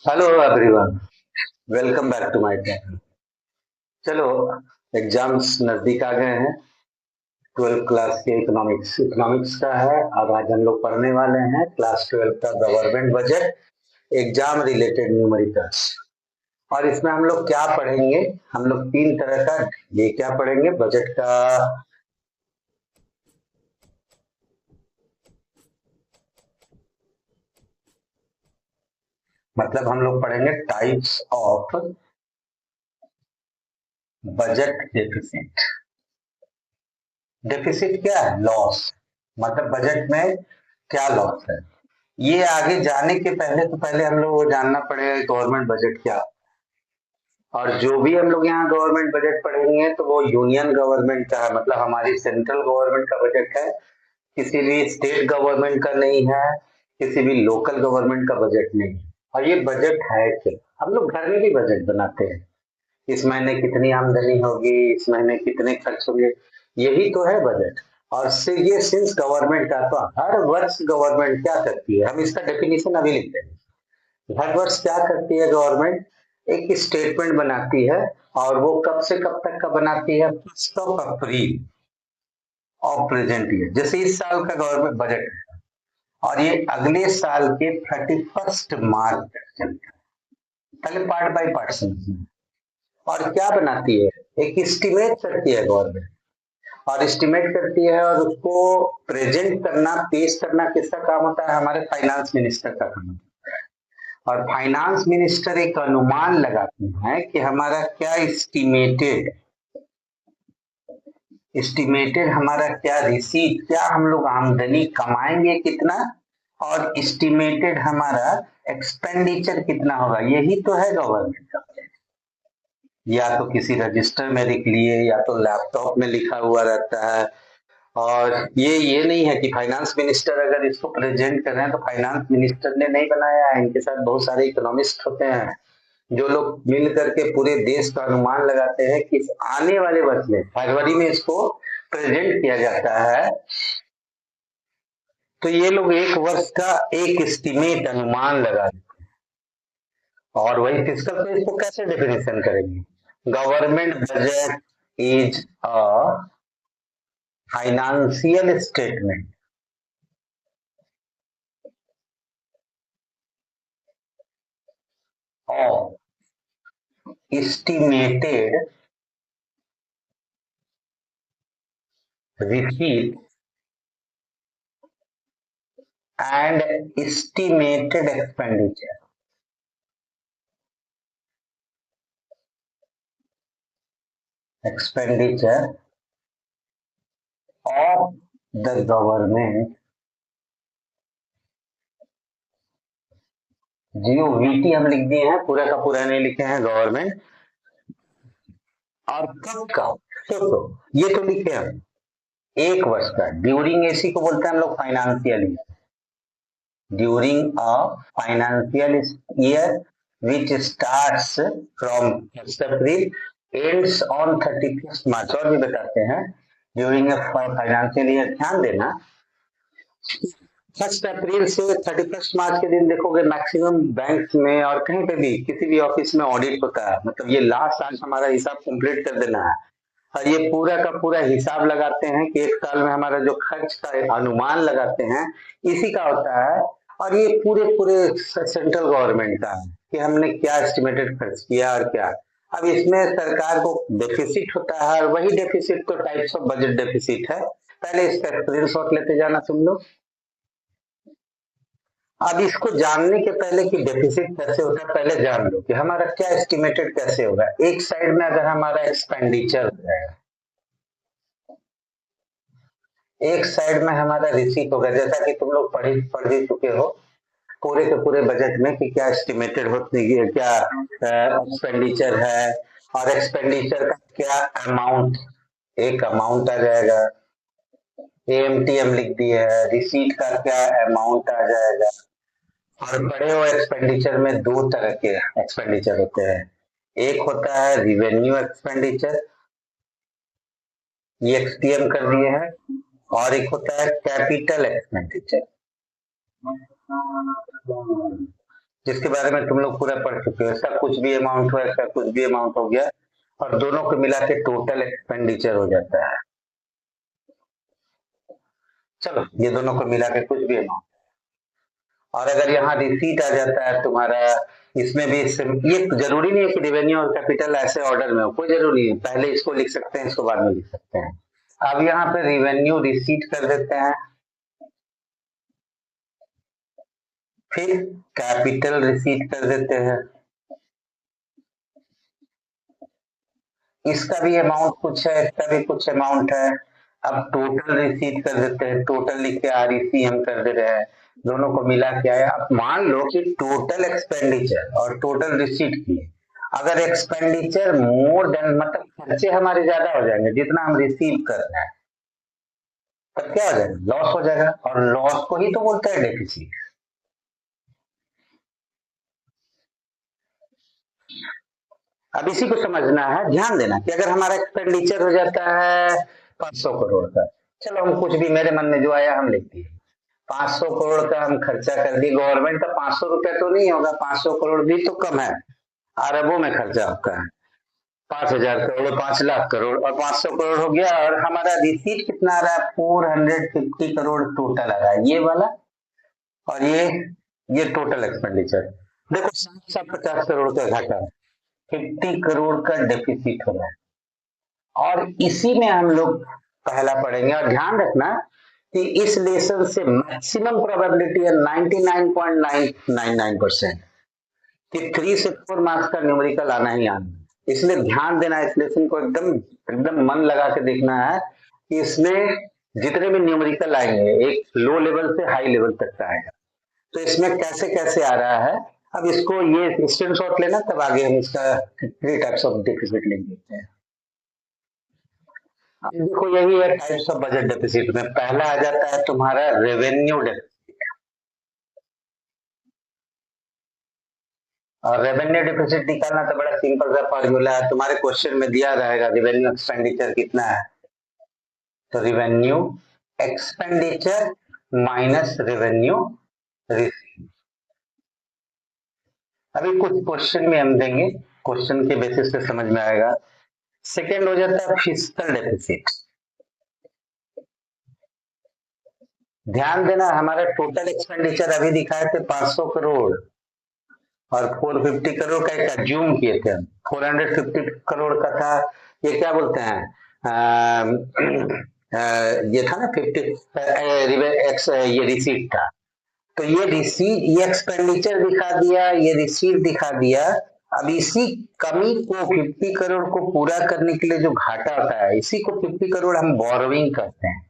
Hello everyone, welcome back to my channel. चलो, exams नजदीक आ गए हैं। 12th क्लास के इकोनॉमिक्स इकोनॉमिक्स का है। अब आज हम लोग पढ़ने वाले हैं क्लास 12 का government budget, exam related numericals. और इसमें हम लोग क्या पढ़ेंगे? हम लोग तीन तरह का ये क्या पढ़ेंगे बजट का। मतलब हम लोग पढ़ेंगे types of budget deficit. Deficit क्या है? लॉस। मतलब बजट में क्या लॉस है, ये आगे जाने के पहले तो पहले हम लोग को जानना पड़ेगा गवर्नमेंट बजट क्या। और जो भी हम लोग यहाँ गवर्नमेंट बजट पढ़ेंगे तो वो यूनियन गवर्नमेंट का है, मतलब हमारी सेंट्रल गवर्नमेंट का बजट है। किसी भी स्टेट गवर्नमेंट का नहीं है, किसी भी लोकल गवर्नमेंट का बजट नहीं। और ये बजट है क्या? हम लोग घर में भी बजट बनाते हैं। इस महीने कितनी आमदनी होगी, इस महीने कितने खर्च होंगे, यही तो है बजट। और से ये सिंस गवर्नमेंट का तो हर वर्ष गवर्नमेंट क्या करती है, हम इसका डेफिनेशन अभी लिखते हैं। हर वर्ष क्या करती है गवर्नमेंट? एक स्टेटमेंट बनाती है। और वो कब से कब तक का बनाती है? 1 अप्रैल ऑफ प्रेजेंट ईयर। जैसे इस साल का गवर्नमेंट बजट है और ये अगले साल के 31 मार्च तक चलता है। पहले पार्ट बाय पार्ट समझिए। और क्या बनाती है? एक एस्टिमेट करती है गवर्नमेंट। और एस्टिमेट करती है और उसको प्रेजेंट करना, पेश करना किसका काम होता है? हमारे फाइनेंस मिनिस्टर का काम होता है। और फाइनेंस मिनिस्टर एक अनुमान लगाते हैं कि हमारा क्या एस्टिमेटेड एस्टिमेटेड हमारा क्या रिसीट, क्या हम लोग आमदनी कमाएंगे कितना, और एस्टिमेटेड हमारा एक्सपेंडिचर कितना होगा। यही तो है गवर्नमेंट का। या तो किसी रजिस्टर में लिख लिए या तो लैपटॉप में लिखा हुआ रहता है। और ये नहीं है कि फाइनेंस मिनिस्टर अगर इसको प्रेजेंट कर रहे हैं तो फाइनेंस मिनिस्टर ने नहीं बनाया है। इनके साथ बहुत सारे इकोनॉमिस्ट होते हैं जो लोग मिल करके पूरे देश का अनुमान लगाते हैं कि आने वाले वर्ष में फरवरी में इसको प्रेजेंट किया जाता है। तो ये लोग एक वर्ष का एक एस्टिमेट अनुमान लगा देते हैं। और वही फिस्कल से इसको कैसे डेफिनेशन करेंगे? Government budget is a financial statement of estimated receipt and estimated expenditure of the government। GOVT हम लिख दिए हैं, पूरा का पूरा नहीं लिखे हैं गवर्नमेंट। और कब का? तो ये तो लिखे हम एक वर्ष का। ड्यूरिंग एसी को बोलते हैं हम लोग financial year. During a financial year which starts from 1 April ends on 31 मार्च। और भी बताते हैं ड्यूरिंग अ फाइनेंशियल ईयर। ध्यान देना, 1 अप्रैल से 31 मार्च के दिन देखोगे मैक्सिमम बैंक में और कहीं पे भी किसी भी ऑफिस में ऑडिट होता है। मतलब ये लास्ट आज हमारा हिसाब कंप्लीट कर देना है। और ये पूरा का पूरा हिसाब लगाते हैं कि एक साल में हमारा जो खर्च का अनुमान लगाते हैं, इसी का होता है। और ये पूरे पूरे सेंट्रल गवर्नमेंट का है कि हमने क्या एस्टिमेटेड खर्च किया और क्या। अब इसमें सरकार को डेफिसिट होता है, और वही डेफिसिट तो टाइप्स ऑफ बजट डेफिसिट है। पहले इसका स्क्रीनशॉट लेते जाना तुम लोग। अब इसको जानने के पहले कि डेफिसिट कैसे होता है, पहले जान लो कि हमारा क्या एस्टिमेटेड कैसे होगा। एक साइड में अगर हमारा एक्सपेंडिचर है, एक साइड में हमारा रिसीट होगा। जैसा कि तुम लोग पढ़ ही चुके हो पूरे के पूरे बजट में कि क्या एस्टिमेटेड होती है, क्या एक्सपेंडिचर है, और एक्सपेंडिचर का क्या अमाउंट, एक अमाउंट आ जाएगा। एएमटी हम लिख दिए है। रिसीट का क्या अमाउंट आ जाएगा। और बड़े हुए एक्सपेंडिचर में दो तरह के एक्सपेंडिचर होते हैं। एक होता है रिवेन्यू एक्सपेंडिचर, ये एक्सटीएम कर दिए हैं। और एक होता है कैपिटल एक्सपेंडिचर। जिसके बारे में तुम लोग पूरा पढ़ चुके हो। ऐसा कुछ भी अमाउंट हो, ऐसा कुछ भी अमाउंट हो गया और दोनों को मिला के टोटल एक्सपेंडिचर हो जाता है। चलो ये दोनों को मिला के कुछ भी अमाउंट, और अगर यहाँ रिसीट आ जाता है तुम्हारा, इसमें भी ये जरूरी नहीं है कि रेवेन्यू और कैपिटल ऐसे ऑर्डर में हो, कोई जरूरी नहीं, पहले इसको लिख सकते हैं, इसको बाद में लिख सकते हैं। अब यहाँ पे रेवेन्यू रिसीट कर देते हैं, फिर कैपिटल रिसीट कर देते हैं, इसका भी अमाउंट कुछ है, इसका भी कुछ अमाउंट है। अब टोटल रिसीट कर देते हैं, टोटल लिख के आरईसी हम कर दे रहे हैं, दोनों को मिला के आया। अब मान लो कि टोटल एक्सपेंडिचर और टोटल रिसीट की, अगर एक्सपेंडिचर मोर देन, मतलब खर्चे हमारे ज्यादा हो जाएंगे जितना हम रिसीव कर रहे हैं, तब क्या हो जाएगा, लॉस हो जाएगा, और लॉस को ही तो बोलते हैं डेफिसिट। अब इसी को समझना है, ध्यान देना कि अगर हमारा एक्सपेंडिचर हो जाता है 500 करोड़ का, चलो हम कुछ भी मेरे मन में जो आया हम लिख दिए, 500 करोड़ का हम खर्चा कर दिए। गवर्नमेंट का 500 रुपया तो नहीं होगा, 500 करोड़ भी तो कम है, अरबों में खर्चा आपका है, 5,000 करोड़, 5 लाख करोड़, और 500 करोड़ हो गया, और हमारा रिसीट कितना आ रहा है, 450 करोड़ टोटल आ रहा है, ये वाला और ये टोटल एक्सपेंडिचर। देखो 750 करोड़ का घाटा, 50 करोड़ का डेफिसिट हो रहा है, और इसी में हम लोग पहला पढ़ेंगे। और ध्यान रखना कि इस लेसन से मैक्सिमम प्रोबेबिलिटी है 99.999% कि 3 से 4 मार्क्स का न्यूमेरिकल आना ही आना, इसलिए ध्यान देना, इस लेसन को एकदम एकदम मन लगा के देखना है कि इसमें जितने भी न्यूमेरिकल आएंगे एक लो लेवल से हाई लेवल तक का आएगा, तो इसमें कैसे कैसे आ रहा है। अब इसको ये स्क्रीनशॉट लेना, तब आगे हम इसका 3 टाइप्स ऑफ डेफिसिट लिख देते हैं। अब देखो यही है टाइप्स ऑफ बजट डेफिसिट में, पहला आ जाता है तुम्हारा रेवेन्यू डेफिसिट, और रेवेन्यू डेफिसिट निकालना तो बड़ा सिंपल सा फॉर्मूला है, तुम्हारे क्वेश्चन में दिया रहेगा रेवेन्यू एक्सपेंडिचर कितना है, तो revenue expenditure minus revenue receive. अभी कुछ क्वेश्चन में हम देंगे, क्वेश्चन के बेसिस पे समझ में आएगा। सेकेंड हो जाता है फिस्कल डेफिसिट। ध्यान देना, हमारा टोटल एक्सपेंडिचर अभी दिखाए थे 500 करोड़ और 450 करोड़ का एक अज्यूम किए थे हम, 450 करोड़ का था, ये क्या बोलते हैं ये था ना 50 ये रिसीट था, तो ये रिसीट, ये एक्सपेंडिचर दिखा दिया, ये रिसीट दिखा दिया। अब इसी कमी को 50 करोड़ को पूरा करने के लिए जो घाटा होता है, इसी को 50 करोड़ हम बोरोविंग करते हैं।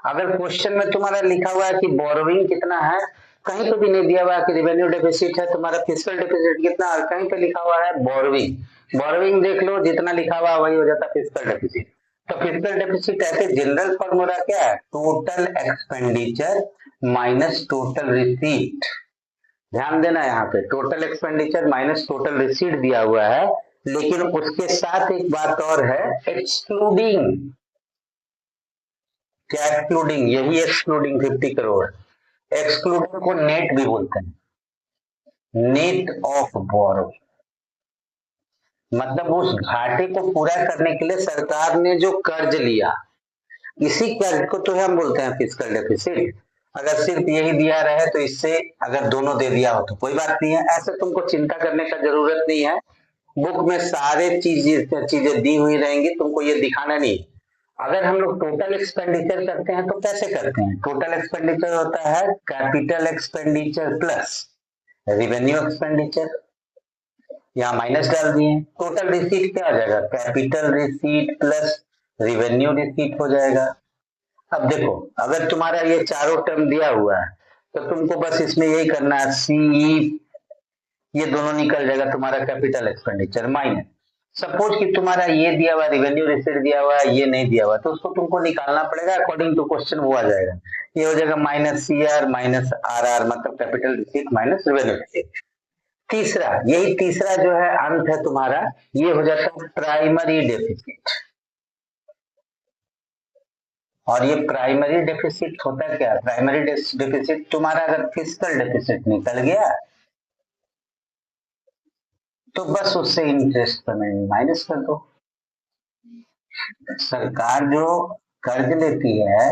अगर क्वेश्चन में तुम्हारा लिखा हुआ है कि बोरोविंग कितना है, कहीं पे भी नहीं दिया हुआ कि रेवेन्यू डेफिसिट है तुम्हारा, फिस्कल डेफिसिट कितना, और कहीं पे लिखा हुआ है बोरोविंग, बोरोविंग देख लो, जितना लिखा हुआ वही हो जाता है फिस्कल डेफिसिट। तो फिस्कल डेफिसिट ऐसे जनरल फॉर्मूला क्या है, total expenditure minus total receipt. ध्यान देना, यहाँ पे total expenditure minus total receipt दिया हुआ है, लेकिन उसके साथ एक बात और है, एक्सक्लूडिंग। क्या एक्सक्लूडिंग, यही एक्सक्लूडिंग 50 करोड़, एक्सक्लूडिंग को नेट भी बोलते हैं, नेट ऑफ बोरो, मतलब उस घाटे को पूरा करने के लिए सरकार ने जो कर्ज लिया, इसी कर्ज को तो हम बोलते हैं फिस्कल डेफिसिट। अगर सिर्फ यही दिया रहे तो इससे, अगर दोनों दे दिया हो तो कोई बात नहीं है, ऐसे तुमको चिंता करने का जरूरत नहीं है, बुक में सारे चीजें दी हुई रहेंगी, तुमको ये दिखाना नहीं। अगर हम लोग टोटल एक्सपेंडिचर करते हैं तो कैसे करते हैं, टोटल एक्सपेंडिचर होता है capital expenditure plus revenue expenditure, यहाँ माइनस डाल दिए, टोटल रिसीट क्या हो जाएगा, capital receipt plus revenue receipt हो जाएगा। अब देखो, अगर तुम्हारा ये चारों टर्म दिया हुआ है तो तुमको बस इसमें यही करना है, सी, ये दोनों निकल जाएगा तुम्हारा कैपिटल एक्सपेंडिचर माइनस, सपोज कि तुम्हारा ये दिया हुआ रेवेन्यू रिसीट दिया हुआ है, ये नहीं दिया हुआ, तो उसको तुमको निकालना पड़ेगा अकॉर्डिंग टू क्वेश्चन, वो आ जाएगा, ये हो जाएगा minus C R minus R R, मतलब capital receipt minus revenue receipt. तीसरा, यही तीसरा जो है अंत है तुम्हारा, ये हो जाता है प्राइमरी डेफिसिट। और ये प्राइमरी डेफिसिट होता क्या है, प्राइमरी डेफिसिट तुम्हारा अगर फिस्कल डेफिसिट निकल गया तो बस उससे इंटरेस्ट पेमेंट माइनस कर दो। सरकार जो कर्ज लेती है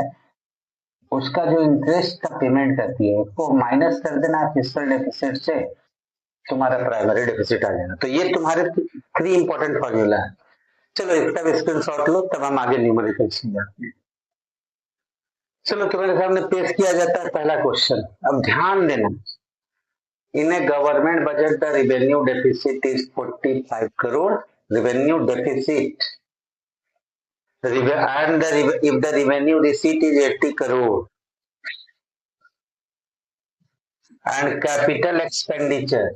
उसका जो इंटरेस्ट का पेमेंट करती है उसको माइनस कर देना फिस्कल डेफिसिट से, तुम्हारा प्राइमरी डेफिसिट आ जाएगा। तो ये तुम्हारे 3 इंपॉर्टेंट फॉर्मूला है। चलो इसका भी स्क्रीनशॉट लो, तब हम आगे न्यूमेरिकल्स में जाते हैं। चलो तुम्हारे सामने पेश किया जाता है पहला क्वेश्चन। अब ध्यान देना, in a government budget the revenue deficit is 45 crore, revenue deficit and if the revenue receipt is 80 crore and capital expenditure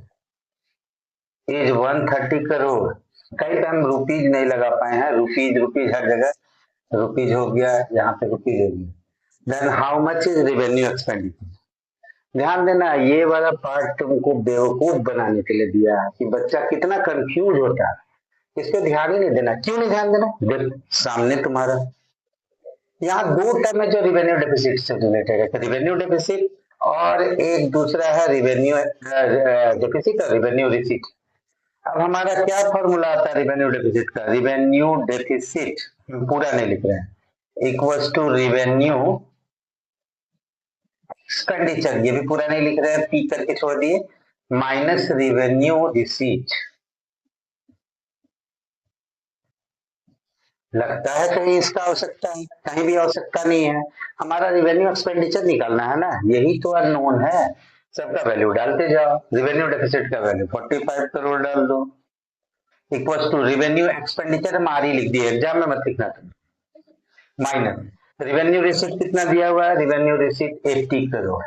is 130 crore. कई टाइम रुपीज नहीं लगा पाए हैं, रुपीज हर जगह रुपीज हो गया, यहाँ पे रुपीज हो गया। Then how much is revenue expenditure. ध्यान देना, ये वाला पार्ट तुमको बेवकूफ बनाने के लिए दिया है कि बच्चा कितना कंफ्यूज होता है, इस पे ध्यान ही नहीं देना। क्यों नहीं ध्यान देना, देख सामने तुम्हारा यहाँ 2 टर्म है जो रिवेन्यू डेफिसिट से रिलेटेड है, रिवेन्यू डेफिसिट और एक दूसरा है रिवेन्यू डेफिसिट और रिवेन्यू रिसीट। अब हमारा क्या फॉर्मूला आता है रेवेन्यू डेफिसिट का, रेवेन्यू डेफिसिट पूरा नहीं लिख रहे हैं इक्वल्स टू रेवेन्यू एक्सपेंडिचर, ये भी पूरा नहीं लिख रहे हैं, पी करके छोड़ दिए, माइनस रेवेन्यू रिसीट। लगता है कहीं इसका आवश्यकता है, कहीं भी आवश्यकता नहीं है। हमारा रेवेन्यू एक्सपेंडिचर निकालना है ना, यही तो अननोन है, सबका वैल्यू डालते जाओ। रेवेन्यू डेफिसिट का वैल्यू 45 करोड़ डाल दो इक्वल्स टू रेवेन्यू एक्सपेंडिचर हम आर ही लिख दिए, एग्जाम में मत लिखना तुम, माइनस रेवेन्यू रिसीट कितना दिया हुआ है, रेवेन्यू रिसीट 80 करोड़,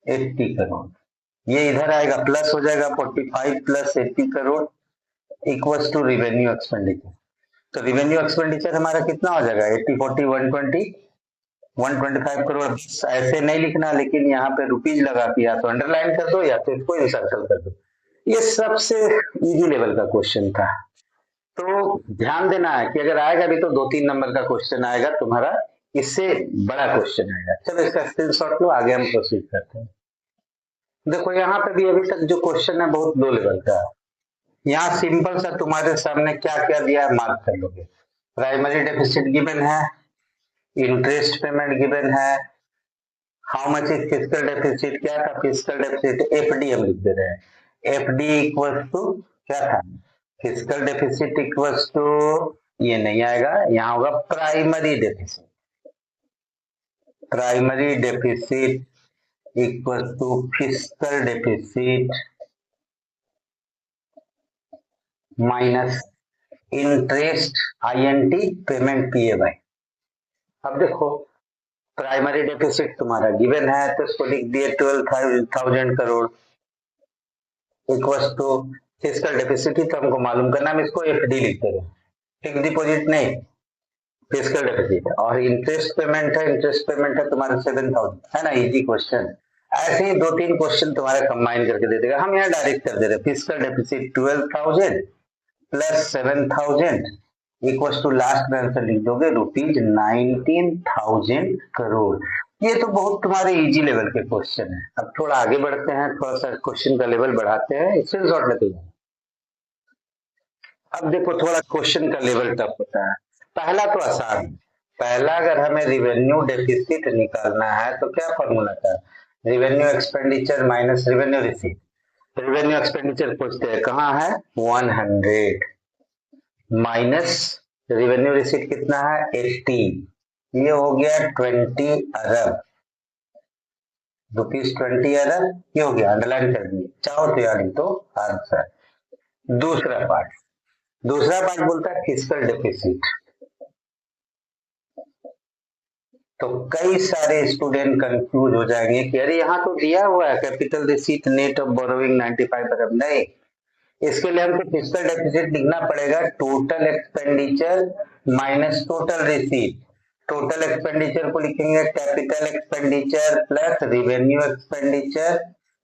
80 करोड़ ये इधर आएगा प्लस हो जाएगा 45 plus 80 crore equals to revenue expenditure. तो रेवेन्यू एक्सपेंडिचर हमारा कितना हो जाएगा 80 40 120 125 करोड़। ऐसे नहीं लिखना, लेकिन यहाँ पे रुपीज लगा के या तो अंडरलाइन कर दो या तो इसको सर्कल कर दो। ये सबसे इजी लेवल का क्वेश्चन था, तो ध्यान देना है कि अगर आएगा भी तो 2-3 नंबर का क्वेश्चन आएगा तुम्हारा, इससे बड़ा क्वेश्चन आएगा। चलो इसका स्क्रीनशॉट लो, आगे हम प्रोसीड करते हैं। देखो यहाँ पे भी अभी तक जो क्वेश्चन है बहुत लो लेवल का है। यहाँ सिंपल सा तुम्हारे सामने क्या क्या दिया है मार्क कर लोगे। प्राइमरी डेफिसिट गिवन है, इंटरेस्ट पेमेंट गिवन है, how much is fiscal deficit, क्या था फिस्कल डेफिसिट, एफडी हम लिख दे रहे हैं, एफडी इक्वल्स टू क्या था फिस्कल डेफिसिट इक्वल्स टू, ये नहीं आएगा, यहाँ होगा primary deficit, primary deficit equals to fiscal deficit minus interest INT payment PAY। अब देखो प्राइमरी डेफिसिट तुम्हारा गिवन है तो इसको लिख दिए 12,000 crore equals to fiscal deficit ही तो हमको मालूम करना, हम इसको FD लिखते रहे, फिक्स डिपॉजिट नहीं फिस्कल डेफिसिट, और इंटरेस्ट पेमेंट है तुम्हारा 7,000, है ना, इजी क्वेश्चन। ऐसे ही 2-3 क्वेश्चन तुम्हारे कंबाइन करके दे देगा, हम यहाँ डायरेक्ट कर दे रहे fiscal deficit 12,000 plus 7,000 equals to last में आंसर लिख दोगे रुपीज 19,000 करोड़। ये तो बहुत तुम्हारे इजी लेवल के क्वेश्चन है। अब थोड़ा आगे बढ़ते हैं, थोड़ा सा क्वेश्चन का लेवल बढ़ाते हैं, स्क्रीनशॉट लेते हैं। अब देखो थोड़ा क्वेश्चन का लेवल टफ होता है। पहला तो आसान, पहला अगर हमें रिवेन्यू डेफिसिट निकालना है तो क्या फॉर्मूला था, revenue expenditure minus revenue receipt. Revenue expenditure पूछते हैं कहाँ है 100 माइनस रेवेन्यू रिसीट कितना है 80, ये हो गया 20 अरब रुपीज, 20 अरब ये हो गया, अंडरलाइन कर दिए, चाहो तो यार तो आंसर। दूसरा पार्ट बोलता है फिस्कल डेफिसिट। तो कई सारे स्टूडेंट कंफ्यूज हो जाएंगे कि अरे यहाँ तो दिया हुआ है capital receipt net of borrowing 95 अरब, नहीं, इसके लिए हमको फिस्कल डेफिसिट लिखना पड़ेगा total expenditure minus total receipt. Total expenditure को लिखेंगे capital expenditure plus revenue expenditure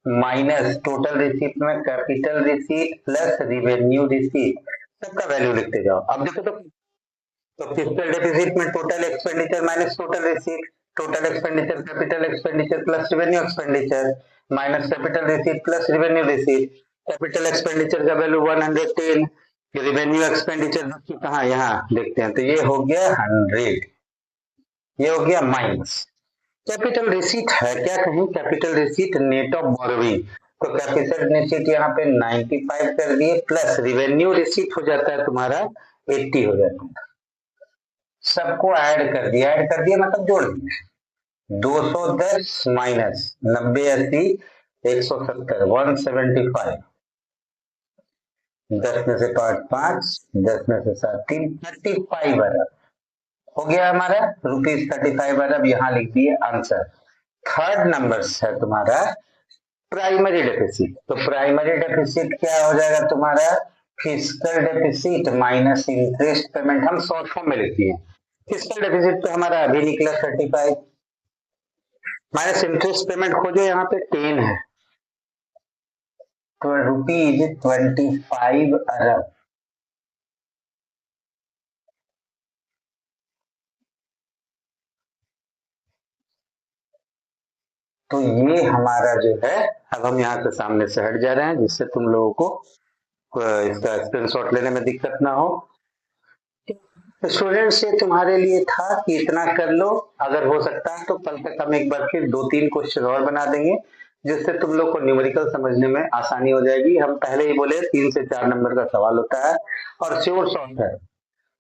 minus total receipt में capital receipt plus revenue receipt, सबका वैल्यू लिखते जाओ। अब देखो तो फिस्कल डेफिसिट में total expenditure minus total receipt, total expenditure capital expenditure plus revenue expenditure minus capital receipt plus revenue receipt, capital expenditure का value 110, revenue expenditure कहाँ, यहाँ देखते हैं, तो ये हो गया 100, ये हो गया माइनस। कैपिटल रिसीट है क्या, कहीं capital receipt net of borrowing, तो कैपिटल रिसीट यहाँ पे 95 कर दिए, प्लस रिवेन्यू रिसीट हो जाता है तुम्हारा 80 हो जाता है, सबको ऐड कर दिया मतलब जोड़ दिया, 210 माइनस 90 80 170 175, 10 में से 5 10 में से 7 3 35 अरब हो गया हमारा, ₹35 अरब यहाँ लिख दिए आंसर। थर्ड नंबर है तुम्हारा प्राइमरी डेफिसिट, तो प्राइमरी डेफिसिट क्या हो जाएगा तुम्हारा, fiscal deficit minus interest payment, हम शॉर्ट फॉर्म में लिखते हैं। फिस्कल डेफिसिट तो हमारा अभी निकला 35, माइनस इंटरेस्ट पेमेंट खोजो, यहाँ पे 10 है, तो ₹25 अरब। तो ये हमारा जो है, अब हम यहाँ से सामने से हट जा रहे हैं, जिससे तुम लोगों को इसका स्क्रीनशॉट लेने में दिक्कत ना हो। स्टूडेंट से तुम्हारे लिए था कि इतना कर लो, अगर हो सकता है तो कल तक हम एक बार फिर 2-3 क्वेश्चन और बना देंगे, जिससे तुम लोग को न्यूमेरिकल समझने में आसानी हो जाएगी। हम पहले ही बोले 3 से 4 नंबर का सवाल होता है और श्योर शॉर्ट है,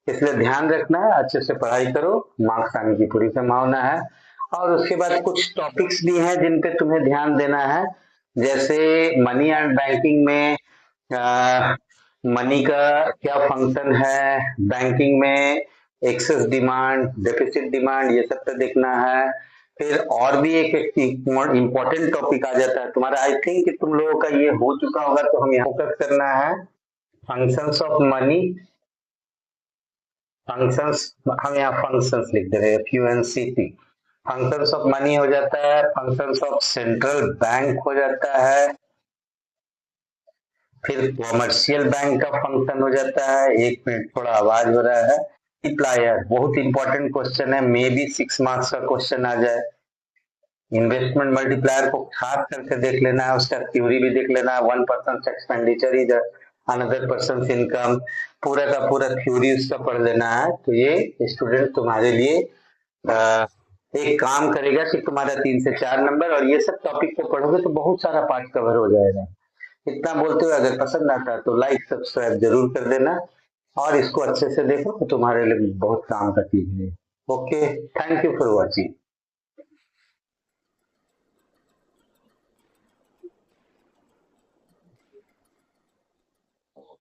इसलिए ध्यान रखना है, अच्छे से पढ़ाई करो, मार्क्स आने की पूरी संभावना है। और उसके बाद कुछ टॉपिक्स भी हैं जिन पे तुम्हें ध्यान देना है, जैसे मनी एंड बैंकिंग में मनी का क्या फंक्शन है, बैंकिंग में एक्सेस डिमांड, डेफिसिट डिमांड, ये सब पे देखना है। फिर और भी एक इम्पोर्टेंट टॉपिक आ जाता है तुम्हारा, आई थिंक कि तुम लोगों का ये हो चुका होगा, तो हम यहाँ फोकस करना है फंक्शंस ऑफ मनी, फंक्शंस, हम यहाँ फंक्शंस लिख दे रहे हैं FUNCT, फंक्शंस ऑफ मनी हो जाता है, फंक्शंस ऑफ सेंट्रल बैंक हो जाता है, फिर कॉमर्शियल बैंक का फंक्शन हो जाता है। एक मिनट, थोड़ा आवाज हो रहा है। मल्टीप्लायर बहुत इंपॉर्टेंट क्वेश्चन है, मे बी 6 मार्क्स का क्वेश्चन आ जाए। इन्वेस्टमेंट मल्टीप्लायर को खास करके देख लेना है, उसका थ्योरी भी देख लेना है। 1 person expenditure is another person income, पूरा का पूरा थ्योरी उसका पढ़ लेना है। तो ये स्टूडेंट तुम्हारे लिए एक काम करेगा कि तुम्हारा 3 से 4 नंबर, और ये सब टॉपिक को पढ़ोगे तो बहुत सारा पार्ट कवर हो जाएगा। इतना बोलते हुए अगर पसंद आता है तो लाइक सब्सक्राइब जरूर कर देना, और इसको अच्छे से देखो तो तुम्हारे लिए बहुत काम का चीज है। Okay, thank you for watching.